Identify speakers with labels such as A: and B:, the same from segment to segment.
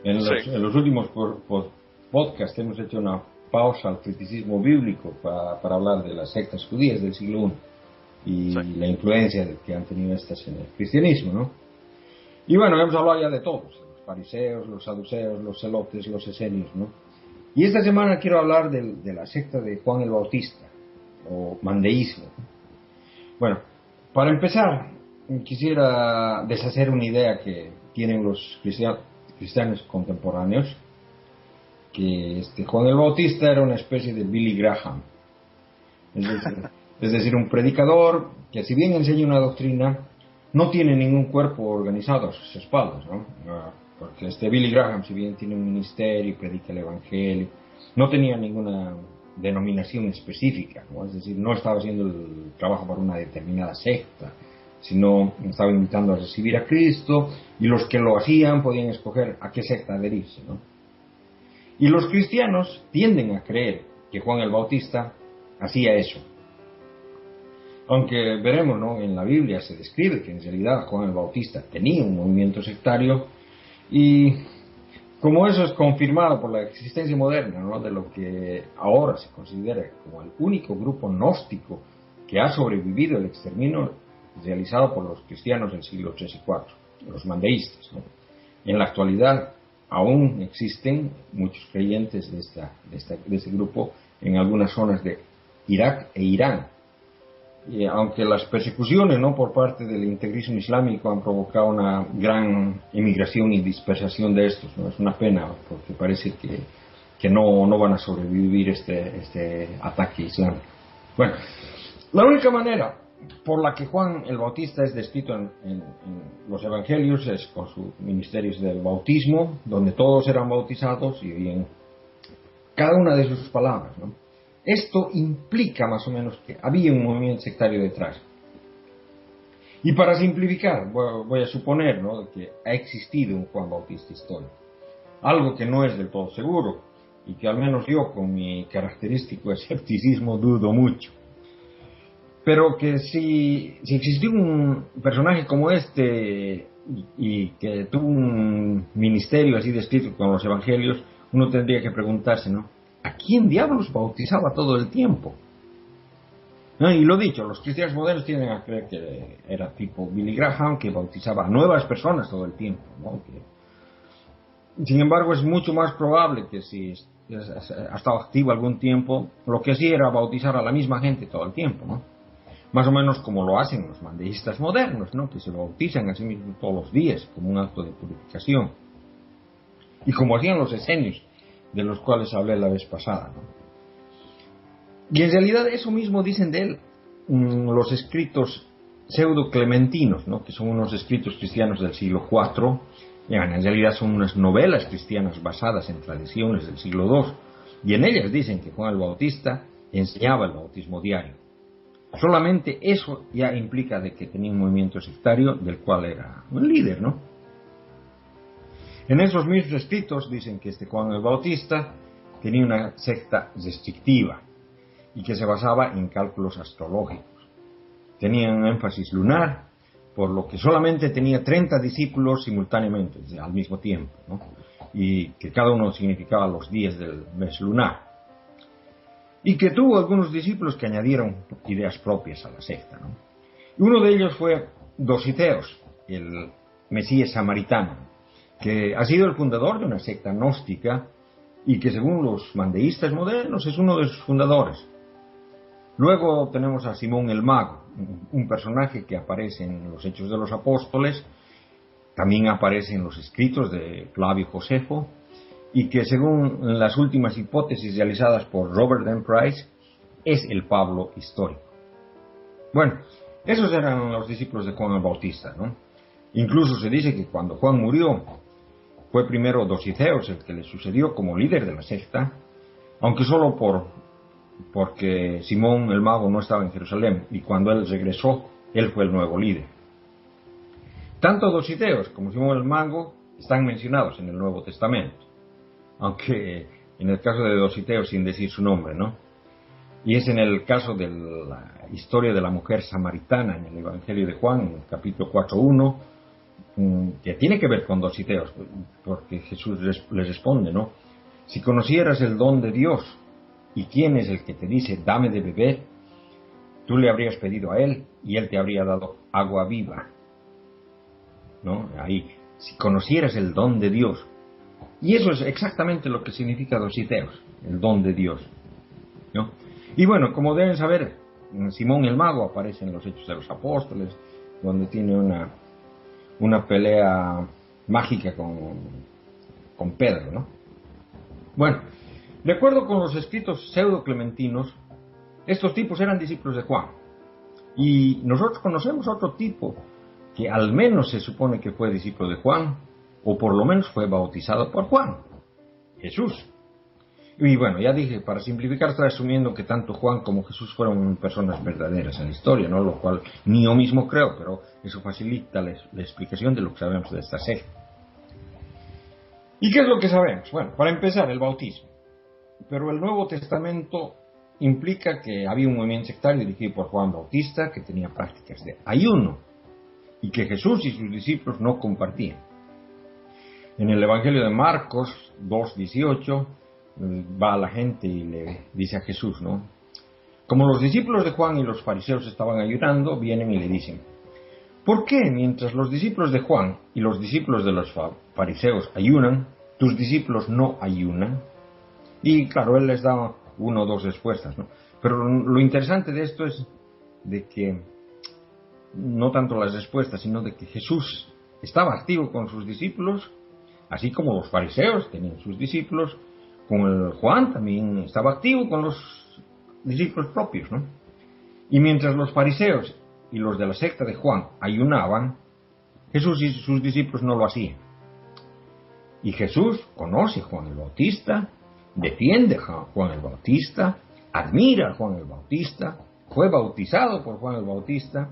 A: En los últimos podcasts hemos hecho una pausa al criticismo bíblico para hablar de las sectas judías del siglo I y la influencia que han tenido estas en el cristianismo, ¿no? Y bueno, hemos hablado ya de todos, los fariseos, los saduceos, los celotes, los esenios, ¿no? Y esta semana quiero hablar de la secta de Juan el Bautista, o mandeísmo. Bueno, para empezar, quisiera deshacer una idea que tienen los cristianos contemporáneos, que Juan el Bautista era una especie de Billy Graham. Es decir, un predicador que, si bien enseña una doctrina, no tiene ningún cuerpo organizado a sus espaldas, ¿no? Porque Billy Graham, si bien tiene un ministerio y predica el evangelio, no tenía ninguna denominación específica, ¿no? Es decir, no estaba haciendo el trabajo para una determinada secta, sino estaba invitando a recibir a Cristo, y los que lo hacían podían escoger a qué secta adherirse, ¿no? Y los cristianos tienden a creer que Juan el Bautista hacía eso. Aunque veremos, ¿no?, en la Biblia se describe que en realidad Juan el Bautista tenía un movimiento sectario, y como eso es confirmado por la existencia moderna, ¿no?, de lo que ahora se considera como el único grupo gnóstico que ha sobrevivido el exterminio realizado por los cristianos del siglo III y IV, los mandeístas, ¿no? En la actualidad aún existen muchos creyentes de este grupo en algunas zonas de Irak e Irán. Y aunque las persecuciones, ¿no?, por parte del integrismo islámico han provocado una gran emigración y dispersación de estos, ¿no? Es una pena, porque parece que no van a sobrevivir este ataque islámico. Bueno, la única manera por la que Juan el Bautista es descrito en los evangelios es con sus ministerios del bautismo, donde todos eran bautizados, y en cada una de sus palabras, ¿no? Esto implica más o menos que había un movimiento sectario detrás. Y para simplificar, voy a suponer, ¿no?, que ha existido un Juan Bautista histórico. Algo que no es del todo seguro, y que al menos yo, con mi característico escepticismo, dudo mucho. Pero que si existió un personaje como este y que tuvo un ministerio así descrito con los evangelios, uno tendría que preguntarse, ¿no?, ¿a quién diablos bautizaba todo el tiempo? ¿No? Y lo dicho, los cristianos modernos tienden a creer que era tipo Billy Graham, que bautizaba a nuevas personas todo el tiempo, ¿no? Sin embargo, es mucho más probable que si ha estado activo algún tiempo, lo que hacía era bautizar a la misma gente todo el tiempo, ¿no? Más o menos como lo hacen los mandeístas modernos, ¿no?, que se bautizan a sí mismos todos los días como un acto de purificación. Y como hacían los esenios, de los cuales hablé la vez pasada, ¿no? Y en realidad eso mismo dicen de él los escritos pseudo-clementinos, ¿no?, que son unos escritos cristianos del siglo IV. En realidad son unas novelas cristianas basadas en tradiciones del siglo II, y en ellas dicen que Juan el Bautista enseñaba el bautismo diario. Solamente eso ya implica de que tenía un movimiento sectario del cual era un líder, ¿no? En esos mismos escritos dicen que Juan el Bautista tenía una secta restrictiva y que se basaba en cálculos astrológicos. Tenía un énfasis lunar, por lo que solamente tenía 30 discípulos simultáneamente, al mismo tiempo, ¿no?, y que cada uno significaba los días del mes lunar. Y que tuvo algunos discípulos que añadieron ideas propias a la secta, ¿no? Y uno de ellos fue Dositeos, el Mesías samaritano, que ha sido el fundador de una secta gnóstica y que, según los mandeístas modernos, es uno de sus fundadores. Luego tenemos a Simón el Mago, un personaje que aparece en los Hechos de los Apóstoles, también aparece en los escritos de Flavio Josefo, y que, según las últimas hipótesis realizadas por Robert M. Price, es el Pablo histórico. Bueno, esos eran los discípulos de Juan el Bautista, ¿no? Incluso se dice que cuando Juan murió, fue primero Dositeos el que le sucedió como líder de la secta, aunque solo porque Simón el Mago no estaba en Jerusalén, y cuando él regresó, él fue el nuevo líder. Tanto Dositeos como Simón el Mago están mencionados en el Nuevo Testamento, aunque en el caso de Dositeos sin decir su nombre, ¿no? Y es en el caso de la historia de la mujer samaritana en el Evangelio de Juan, en el capítulo 4:1, que tiene que ver con Dositeos, porque Jesús les responde, ¿no? Si conocieras el don de Dios y quién es el que te dice, dame de beber, tú le habrías pedido a él y él te habría dado agua viva, ¿no? Ahí, si conocieras el don de Dios. Y eso es exactamente lo que significa Dositeos, el don de Dios, ¿no? Y bueno, como deben saber, Simón el Mago aparece en los Hechos de los Apóstoles, donde tiene una pelea mágica con Pedro, ¿no? Bueno, de acuerdo con los escritos pseudo-clementinos, estos tipos eran discípulos de Juan. Y nosotros conocemos otro tipo que al menos se supone que fue discípulo de Juan, o por lo menos fue bautizado por Juan, Jesús. Y bueno, ya dije, para simplificar, estoy asumiendo que tanto Juan como Jesús fueron personas verdaderas en la historia, ¿no? Lo cual ni yo mismo creo, pero eso facilita la explicación de lo que sabemos de esta serie. ¿Y qué es lo que sabemos? Bueno, para empezar, el bautismo. Pero el Nuevo Testamento implica que había un movimiento sectario dirigido por Juan Bautista que tenía prácticas de ayuno y que Jesús y sus discípulos no compartían. En el Evangelio de Marcos 2:18 va la gente y le dice a Jesús, ¿no? Como los discípulos de Juan y los fariseos estaban ayunando, vienen y le dicen, ¿por qué mientras los discípulos de Juan y los discípulos de los fariseos ayunan, tus discípulos no ayunan? Y claro, él les da una o dos respuestas, ¿no? Pero lo interesante de esto es de que no tanto las respuestas, sino de que Jesús estaba activo con sus discípulos, así como los fariseos tenían sus discípulos, con el Juan también estaba activo con los discípulos propios, ¿no? Y mientras los fariseos y los de la secta de Juan ayunaban, Jesús y sus discípulos no lo hacían. Y Jesús conoce a Juan el Bautista, defiende a Juan el Bautista, admira a Juan el Bautista, fue bautizado por Juan el Bautista.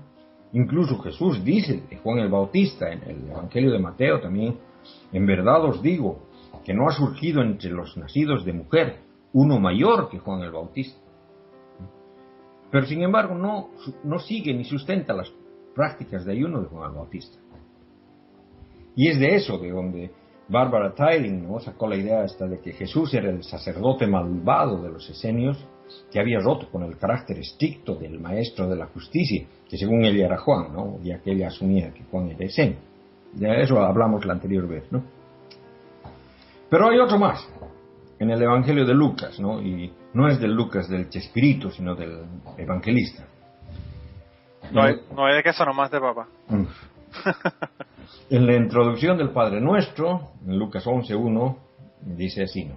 A: Incluso Jesús dice de Juan el Bautista en el Evangelio de Mateo también, en verdad os digo que no ha surgido entre los nacidos de mujer uno mayor que Juan el Bautista. Pero sin embargo no sigue ni sustenta las prácticas de ayuno de Juan el Bautista. Y es de eso de donde Barbara Teiling, ¿no?, sacó la idea esta de que Jesús era el sacerdote malvado de los esenios que había roto con el carácter estricto del maestro de la justicia, que según ella era Juan, ¿no?, ya que ella asumía que Juan era esenio. De eso hablamos la anterior vez, ¿no? Pero hay otro más, en el Evangelio de Lucas, ¿no? Y no es del Lucas del Chespirito, sino del evangelista.
B: No hay de queso nomás de papa.
A: En la introducción del Padre Nuestro, en Lucas 11:1, dice así, ¿no?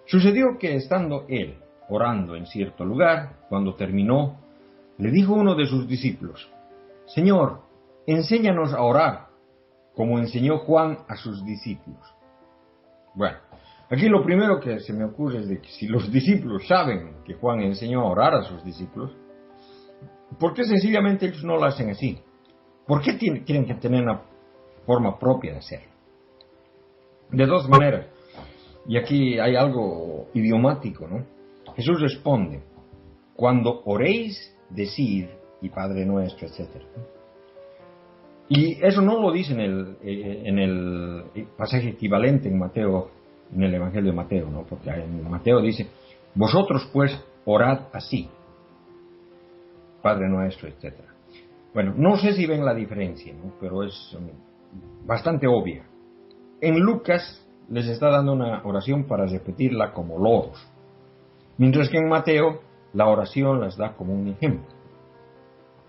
A: Sucedió que estando él orando en cierto lugar, cuando terminó, le dijo uno de sus discípulos, Señor, enséñanos a orar, como enseñó Juan a sus discípulos. Bueno, aquí lo primero que se me ocurre es de que si los discípulos saben que Juan enseñó a orar a sus discípulos, ¿por qué sencillamente ellos no lo hacen así? ¿Por qué tienen que tener una forma propia de hacerlo? De dos maneras, y aquí hay algo idiomático, ¿no? Jesús responde, cuando oréis, decid, y Padre Nuestro, etc. Y eso no lo dice en el pasaje equivalente en Mateo, en el Evangelio de Mateo, ¿no? Porque en Mateo dice, vosotros pues orad así, Padre Nuestro, etc. Bueno, no sé si ven la diferencia, ¿no?, pero es bastante obvia. En Lucas les está dando una oración para repetirla como loros, mientras que en Mateo la oración las da como un ejemplo.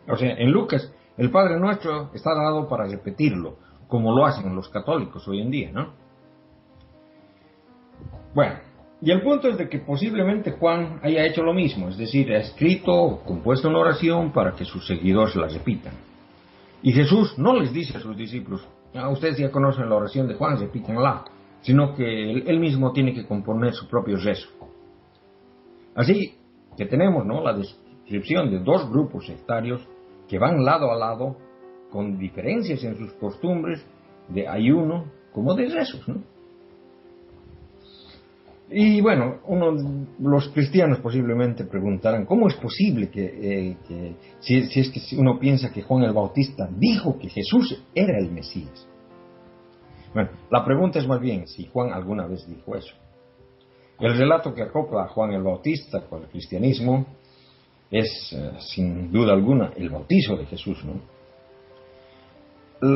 A: O sea, en Lucas el Padre Nuestro está dado para repetirlo, como lo hacen los católicos hoy en día, ¿no? Bueno, y el punto es de que posiblemente Juan haya hecho lo mismo, es decir, ha escrito o compuesto una oración para que sus seguidores la repitan. Y Jesús no les dice a sus discípulos, ustedes ya conocen la oración de Juan, repítanla, sino que él mismo tiene que componer su propio rezo. Así que tenemos, ¿no?, la descripción de dos grupos sectarios que van lado a lado, con diferencias en sus costumbres de ayuno como de rezos, ¿no? Y bueno, los cristianos posiblemente preguntarán, ¿cómo es posible que si es que uno piensa que Juan el Bautista dijo que Jesús era el Mesías? Bueno, la pregunta es más bien si Juan alguna vez dijo eso. El relato que acopla a Juan el Bautista con el cristianismo es, sin duda alguna, el bautizo de Jesús, ¿no?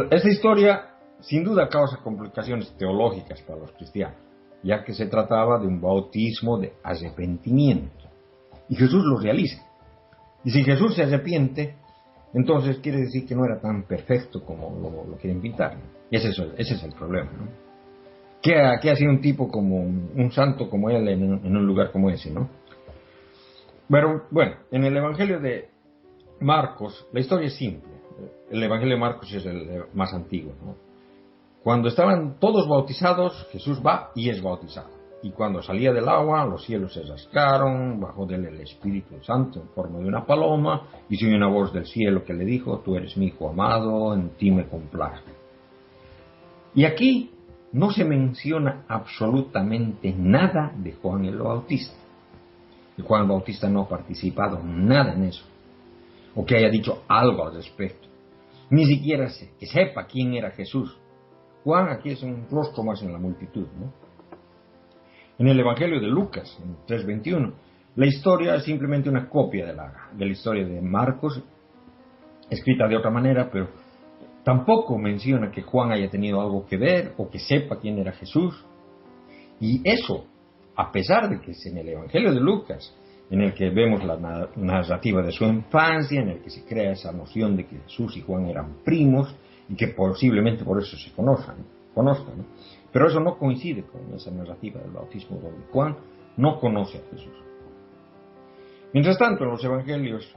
A: Esta historia, sin duda, causa complicaciones teológicas para los cristianos, ya que se trataba de un bautismo de arrepentimiento. Y Jesús lo realiza. Y si Jesús se arrepiente, entonces quiere decir que no era tan perfecto como lo quieren pintar, ¿no? Y ese es el problema, ¿no? ¿Qué hacía un tipo como un santo como él en un lugar como ese, ¿no? Pero bueno, en el Evangelio de Marcos, la historia es simple. El Evangelio de Marcos es el más antiguo, ¿no? Cuando estaban todos bautizados, Jesús va y es bautizado. Y cuando salía del agua, los cielos se rasgaron, bajó de él el Espíritu Santo en forma de una paloma, y se oyó una voz del cielo que le dijo: tú eres mi hijo amado, en ti me complazco. Y aquí no se menciona absolutamente nada de Juan el Bautista. Y Juan el Bautista no ha participado nada en eso, o que haya dicho algo al respecto. Ni siquiera que sepa quién era Jesús. Juan aquí es un rostro más en la multitud, ¿no? En el Evangelio de Lucas, en 3:21, la historia es simplemente una copia de la historia de Marcos, escrita de otra manera, pero tampoco menciona que Juan haya tenido algo que ver o que sepa quién era Jesús. Y eso, a pesar de que es en el Evangelio de Lucas, en el que vemos la narrativa de su infancia, en el que se crea esa noción de que Jesús y Juan eran primos y que posiblemente por eso se conozcan, ¿no? Pero eso no coincide con esa narrativa del bautismo donde Juan no conoce a Jesús. Mientras tanto, en los evangelios,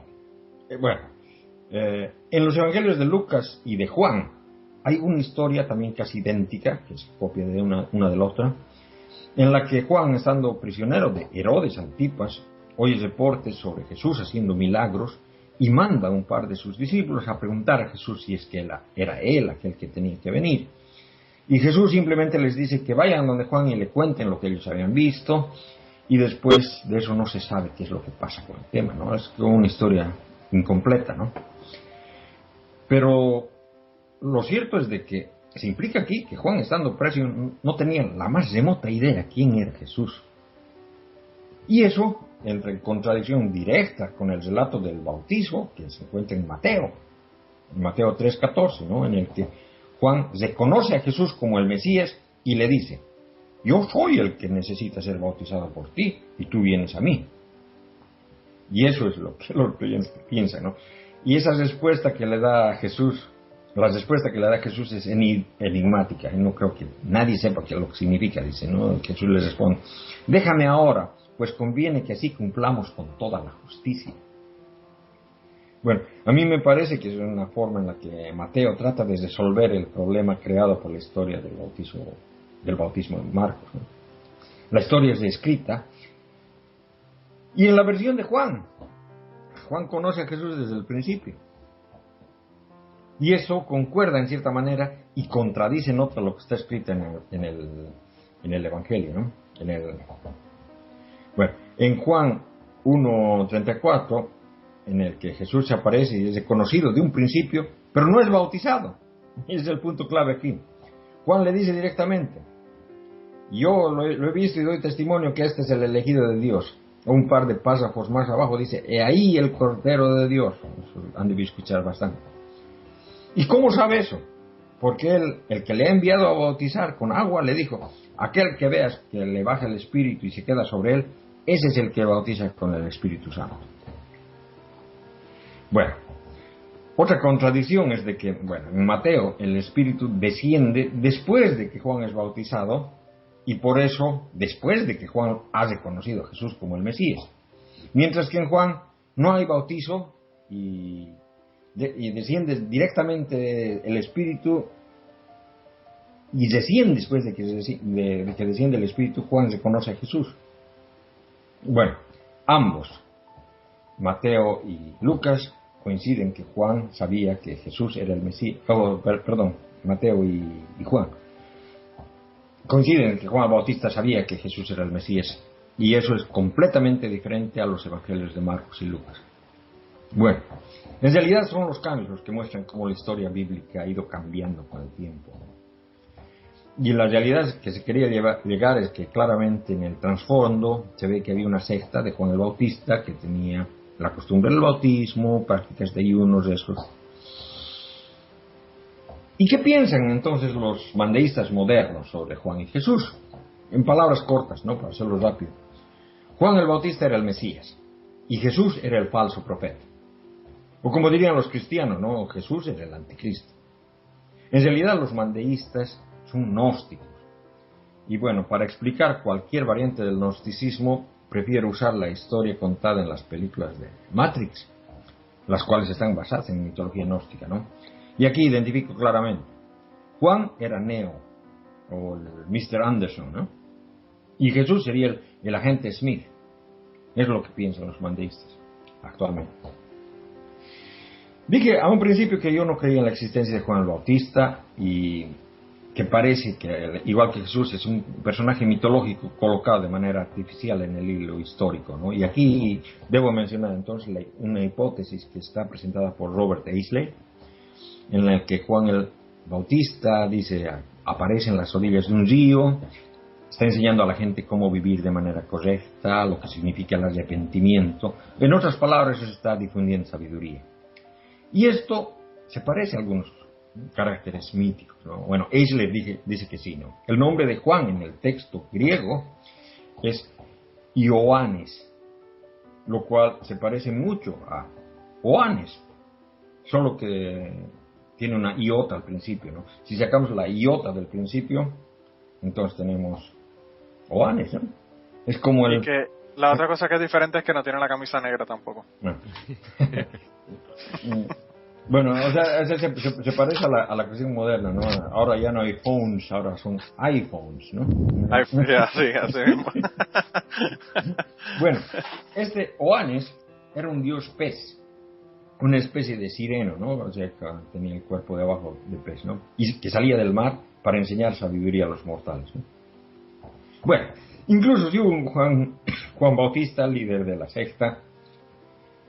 A: en los evangelios de Lucas y de Juan hay una historia también casi idéntica, que es copia de una de la otra, en la que Juan, estando prisionero de Herodes Antipas, oye reportes sobre Jesús haciendo milagros y manda a un par de sus discípulos a preguntar a Jesús si es que era él aquel que tenía que venir. Y Jesús simplemente les dice que vayan donde Juan y le cuenten lo que ellos habían visto, y después de eso no se sabe qué es lo que pasa con el tema, ¿no? Es como una historia incompleta, ¿no? Pero lo cierto es de que se implica aquí que Juan, estando preso, no tenía la más remota idea quién era Jesús. Y eso entra en contradicción directa con el relato del bautismo que se encuentra en Mateo 3:14, ¿no? En el que Juan reconoce a Jesús como el Mesías y le dice: yo soy el que necesita ser bautizado por ti y tú vienes a mí. Y eso es lo que los creyentes piensan, ¿no? Y esa respuesta que le da a Jesús, la respuesta que le da a Jesús es enigmática, y no creo que nadie sepa qué es lo que significa, dice, ¿no? Jesús le responde: déjame ahora, pues conviene que así cumplamos con toda la justicia. Bueno, a mí me parece que es una forma en la que Mateo trata de resolver el problema creado por la historia del bautismo de Marcos, ¿no? La historia es escrita, y en la versión de Juan conoce a Jesús desde el principio. Y eso concuerda en cierta manera y contradice en otro lo que está escrito en el Evangelio, ¿no? En Juan 1:34, en el que Jesús se aparece y es reconocido de un principio, pero no es bautizado. Ese es el punto clave aquí. Juan le dice directamente: yo lo he visto y doy testimonio que este es el elegido de Dios. Un par de párrafos más abajo dice: he ahí el Cordero de Dios. Eso han debido escuchar bastante. ¿Y cómo sabe eso? Porque él, el que le ha enviado a bautizar con agua, le dijo: aquel que veas que le baja el Espíritu y se queda sobre él, ese es el que bautiza con el Espíritu Santo. Bueno, otra contradicción es de que, en Mateo el Espíritu desciende después de que Juan es bautizado, y por eso después de que Juan ha reconocido a Jesús como el Mesías. Mientras que en Juan no hay bautizo y desciende directamente el Espíritu, y recién después de que desciende el Espíritu, Juan reconoce a Jesús. Bueno, ambos, Mateo y Lucas, coinciden que Juan sabía que Jesús era el Mesías. Mateo y Juan coinciden que Juan el Bautista sabía que Jesús era el Mesías, y eso es completamente diferente a los evangelios de Marcos y Lucas. Bueno, en realidad son los cambios los que muestran cómo la historia bíblica ha ido cambiando con el tiempo. Y la realidad que se quería llegar es que claramente en el trasfondo se ve que había una secta de Juan el Bautista que tenía la costumbre del bautismo, prácticas de ayunos, esos. ¿Y qué piensan entonces los mandeístas modernos sobre Juan y Jesús? En palabras cortas, ¿no? Para hacerlo rápido. Juan el Bautista era el Mesías y Jesús era el falso profeta. O como dirían los cristianos, ¿no? Jesús era el anticristo. En realidad los mandeístas son gnósticos. Y bueno, para explicar cualquier variante del gnosticismo, prefiero usar la historia contada en las películas de Matrix, las cuales están basadas en mitología gnóstica, ¿no? Y aquí identifico claramente. Juan era Neo, o el Mr. Anderson, ¿no? Y Jesús sería el agente Smith. Es lo que piensan los mandeístas actualmente. Dije a un principio que yo no creía en la existencia de Juan el Bautista y que parece que, igual que Jesús, es un personaje mitológico colocado de manera artificial en el hilo histórico, ¿no? Y aquí debo mencionar entonces una hipótesis que está presentada por Robert Eisley, en la que Juan el Bautista dice, aparece en las orillas de un río, está enseñando a la gente cómo vivir de manera correcta, lo que significa el arrepentimiento. En otras palabras, está difundiendo sabiduría. Y esto se parece a algunos caracteres míticos, ¿no? Bueno, Eisley dice que sí, ¿no? El nombre de Juan en el texto griego es Ioannes, lo cual se parece mucho a Oanes, solo que tiene una iota al principio, ¿no? Si sacamos la iota del principio, entonces tenemos Oanes, ¿no? Es como el...
B: Y que la otra cosa que es diferente es que no tiene la camisa negra tampoco.
A: Bueno, o sea, se parece a la cuestión moderna, ¿no? Ahora ya no hay phones, ahora son iPhones, ¿no?
B: Sí, así mismo.
A: Bueno, este Oanes era un dios pez, una especie de sireno, ¿no? O sea, que tenía el cuerpo de abajo de pez, ¿no? Y que salía del mar para enseñar sabiduría a los mortales, ¿no? Bueno, incluso si hubo un Juan Bautista, líder de la secta,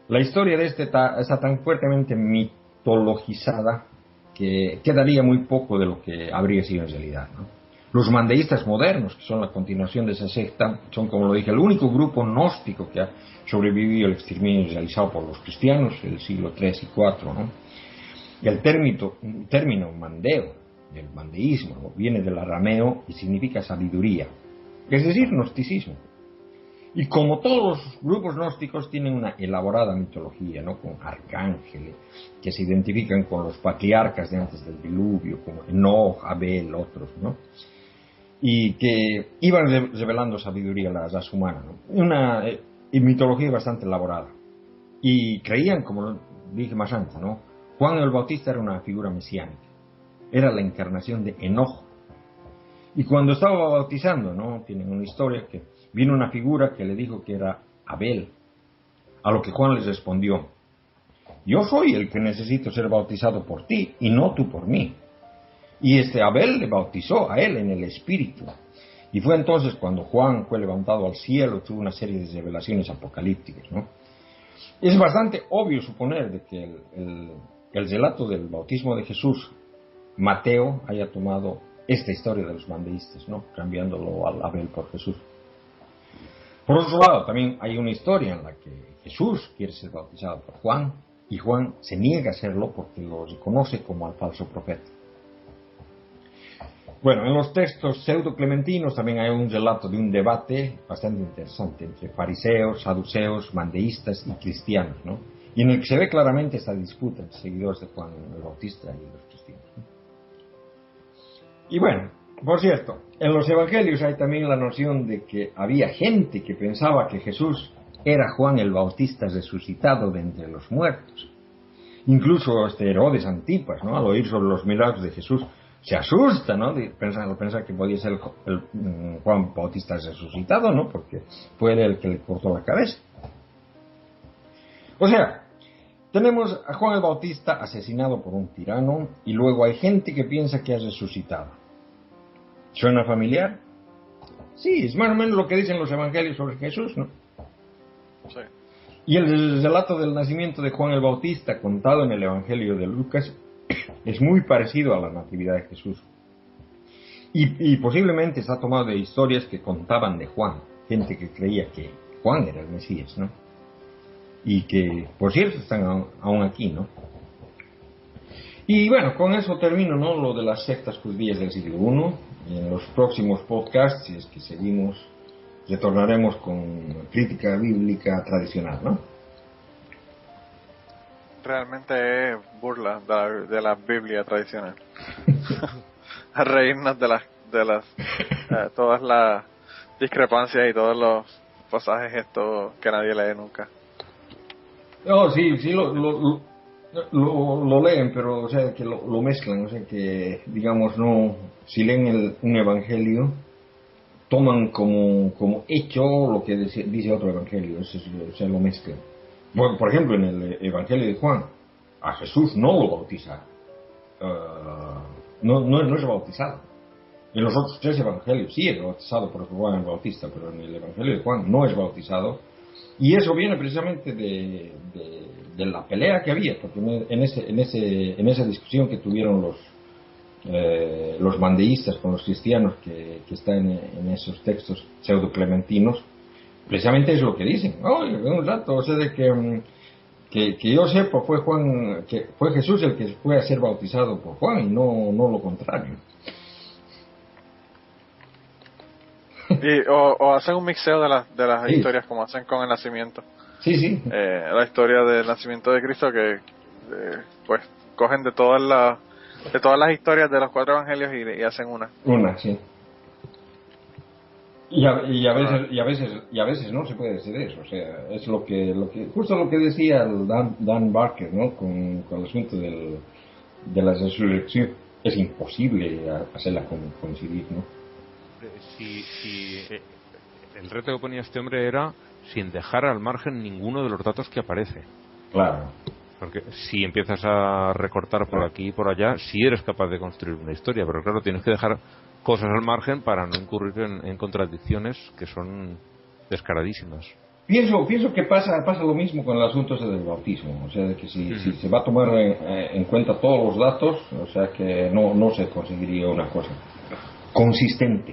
A: la historia de este está tan fuertemente mitologizada que quedaría muy poco de lo que habría sido en realidad, ¿no? Los mandeístas modernos, que son la continuación de esa secta, son, como lo dije, el único grupo gnóstico que ha sobrevivido al exterminio realizado por los cristianos en el siglo III y IV, ¿no? Y el término mandeo, del mandeísmo, ¿no? Viene del arameo y significa sabiduría, es decir, gnosticismo. Y como todos los grupos gnósticos tienen una elaborada mitología, ¿no? Con arcángeles que se identifican con los patriarcas de antes del diluvio, como Enoch, Abel, otros, ¿no? Y que iban revelando sabiduría a la raza humana, ¿no? Una mitología bastante elaborada. Y creían, como dije más antes, ¿no? Juan el Bautista era una figura mesiánica, era la encarnación de Enoch. Y cuando estaba bautizando, ¿no? Tienen una historia que vino una figura que le dijo que era Abel, a lo que Juan les respondió: yo soy el que necesito ser bautizado por ti y no tú por mí. Y Abel le bautizó a él en el Espíritu. Y fue entonces cuando Juan fue levantado al cielo, tuvo una serie de revelaciones apocalípticas, ¿no? Es bastante obvio suponer de que el relato del bautismo de Jesús, Mateo haya tomado esta historia de los mandeístas, ¿no? Cambiándolo al Abel por Jesús. Por otro lado, también hay una historia en la que Jesús quiere ser bautizado por Juan y Juan se niega a hacerlo porque lo reconoce como al falso profeta. Bueno, en los textos pseudo-clementinos también hay un relato de un debate bastante interesante entre fariseos, saduceos, mandeístas y cristianos, ¿no? Y en el que se ve claramente esta disputa entre seguidores de Juan el Bautista y los cristianos, ¿no? Y bueno, por cierto, en los evangelios hay también la noción de que había gente que pensaba que Jesús era Juan el Bautista resucitado de entre los muertos. Incluso Herodes Antipas, ¿no? Al oír sobre los milagros de Jesús, se asusta, ¿no? De pensar que podía ser el Juan Bautista resucitado, ¿no? Porque fue él el que le cortó la cabeza. O sea, tenemos a Juan el Bautista asesinado por un tirano y luego hay gente que piensa que ha resucitado. ¿Suena familiar? Sí, es más o menos lo que dicen los evangelios sobre Jesús, ¿no?
B: Sí.
A: Y el relato del nacimiento de Juan el Bautista contado en el evangelio de Lucas es muy parecido a la natividad de Jesús. Y posiblemente está tomado de historias que contaban de Juan, gente que creía que Juan era el Mesías, ¿no? Y que, por cierto, están aún aquí, ¿no? Y bueno, con eso termino, ¿no? Lo de las sectas judías del siglo I. Y en los próximos podcasts, si es que seguimos, retornaremos con crítica bíblica tradicional, ¿no?
B: Realmente es burla de la Biblia tradicional. A reírnos de las todas las discrepancias y todos los pasajes estos que nadie lee nunca.
A: No, sí, lo leen, pero o sea que lo mezclan, o sea que digamos no, si leen un evangelio toman como hecho lo que dice otro evangelio, o sea, lo mezclan. Bueno, por ejemplo, en el evangelio de Juan, a Jesús no lo bautiza, no es bautizado. En los otros 3 evangelios sí es bautizado por Juan el Bautista, pero en el evangelio de Juan no es bautizado. Y eso viene precisamente de la pelea que había, porque en esa discusión que tuvieron los mandeístas con los cristianos que están en esos textos pseudo-clementinos, precisamente es lo que dicen. Un rato, o sea, de que yo sepa que fue Jesús el que fue a ser bautizado por Juan y no lo contrario.
B: O hacen un mixeo de las
A: Sí.
B: historias como hacen con el nacimiento.
A: Sí.
B: La historia del nacimiento de Cristo que pues cogen de todas las historias de los 4 evangelios y hacen una.
A: Sí. Y a veces no se puede decir eso, o sea, es justo lo que decía el Dan Barker, ¿no? Con el asunto de la resurrección, es imposible hacerla coincidir, ¿no?
C: Si el reto que ponía este hombre era sin dejar al margen ninguno de los datos que aparece.
A: Claro.
C: Porque si empiezas a recortar por aquí y por allá, sí eres capaz de construir una historia, pero claro, tienes que dejar cosas al margen para no incurrir en contradicciones que son descaradísimas.
A: Pienso que pasa lo mismo con el asunto ese del bautismo, o sea, de que si se va a tomar en cuenta todos los datos, o sea, que no se conseguiría una cosa consistente.